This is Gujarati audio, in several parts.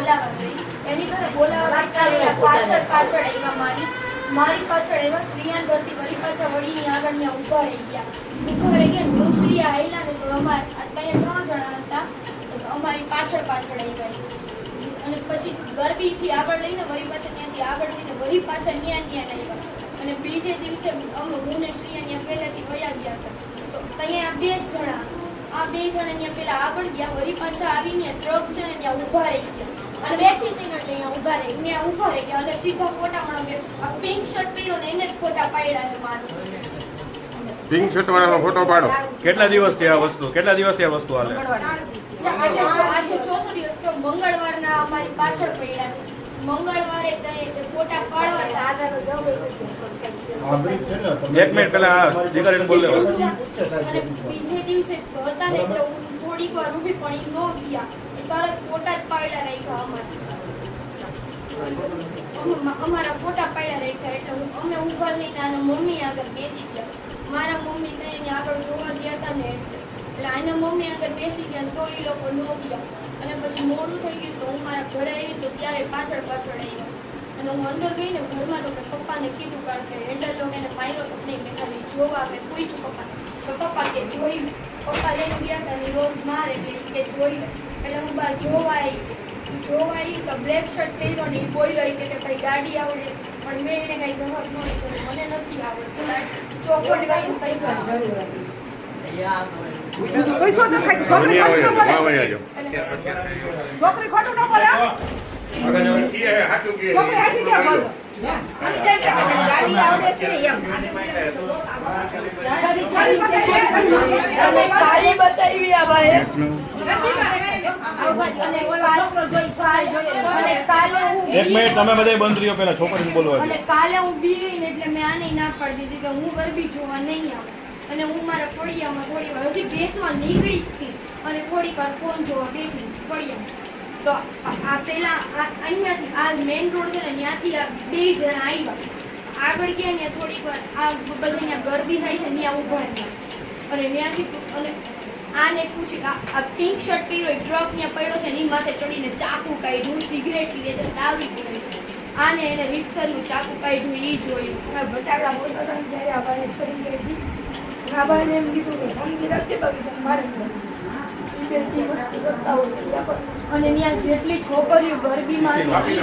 બોલાવા ગઈ. એની ઘરે બોલાવા ગઈ પાછળ આવ્યા મારી પાછળ એવા શ્રીયાન ભરતી વળી પાછા વળીની આગળ ત્યાં ઊભા રહી ગયા. હું શ્રીયા આયલા ને તો ત્યાં 3 જણા હતા. તો અમારી પાછળ આવ્યા અને પછી ગરબીથી આગળ લઈને વળી પાછા ત્યાંથી આગળ જઈને વળી પાછા ન્યા આવ્યા. અને બીજે દિવસે હું ને શ્રીયા ત્યાં પહેલાથી વયા ગયા હતા. તો અહીંયા આ બે જણા ત્યાં પેલા આગળ ગયા વળી પાછા આવીને ટ્રક છે ને ત્યાં ઊભા રહી ગયા અને બેઠી હતી ને ત્યાં ઊભા રહી ગયા અને સીધા ફોટા મને આ પિંક શર્ટ પહેર્યો ને એને જ ફોટા પાડ્યા છે મારું. પિંક શર્ટ વાળાનો ફોટો પાડો. કેટલા દિવસથી આ વસ્તુ હાલે? આજે ચોથો દિવસ તો મંગળવારના અમારી પાછળ પડ્યા છે. મંગળવારે તે ફોટા પાડવા એક મિનિટ પેલા દીકરીને બોલ લેવો. અને બીજે દિવસે હતા ને એટલે હું થોડીક વાર ઊભી પણ ઈ ન ગયા. એ તરત ફોટા જ પાડ્યા રાખ્યા અમારા ફોટા પાડ્યા રાખ્યા એટલે અમે ઊભા થઈને આના મમ્મી આગળ બેસી ગયા. મારા મમ્મી તો એની આગળ જોવા ગયા હતા ને એટલે આના મમ્મી આગળ બેસી ગયા તો એ લોકો ન ગયા. અને પછી મોડું થઈ ગયું તો હું મારા ઘરે આવી તો ત્યારે પાછળ આવ્યા. અને હું અંદર ગઈ ને ઘરમાં તો મેં પપ્પાને કીધું કારણ કે હેન્ડલ લોક એને માર્યો તો નહીં. મેં ખાલી જોવા મેં પૂછ્યું પપ્પાને તો પપ્પા કે જોઈ લે. પપ્પા લઈને ગયા હતા ને રોજ માર એટલે કે જોઈ લે. એટલે હું બહાર જોવા આવી તો બ્લેક શર્ટ પહેર્યો ને એ બોલ્યો કે ભાઈ ગાડી આવડે પણ મેં એને કઈ જવાબ ન કર્યો. મને નથી આવડતું ચોખવટ કરીને કઈ છોકરી ખોટું ન બોલે. છોકરી હાચી ક્યાં બોલો? ગાડી આવડે છે એમ. કાળી બતાવી આ ભાઈ. એક મિનિટ તમે બધા બંધ રહ્યો પેલા છોકરીને બોલવા. અને કાલે હું બી ગઈ ને એટલે મેં આને ના પાડી દીધી કે હું ગરબી જોવા નહીં આવું. અને હું મારા ફળિયામાં થોડી વાર હજી બેસવા નીકળી હતી અને થોડીક વાર ફોન જોવા બેઠી ફળિયામાં. તો આ પેલા અહીંયાથી આ મેઇન રોડ છે ને ત્યાંથી આ 2 જણા આવ્યા. આગળ ગયા ને થોડીક વાર આ બધા અહીંયા ગરબી થાય છે ત્યાં ઊભા રહ્યા અને ત્યાંથી અને આને પૂછ્યું આ પિંક શર્ટ પહેર્યો ટ્રક ત્યાં પડ્યો છે એની માથે ચડીને ચાકુ કાઢ્યું, સિગરેટ પીવે છે, દારૂ પીવે છે. આને એને રિક્ષરનું ચાકુ કાઢ્યું એ જોયું. બટાકા બોલતા હતા ત્યારે આપણે છરી ગઈ. રાબાને એમ કીધું કે સમજી રાખજે બાકી મારે અને ત્યાં જેટલી છોકરીઓ ગરબીમાં હતી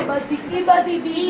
એ બધી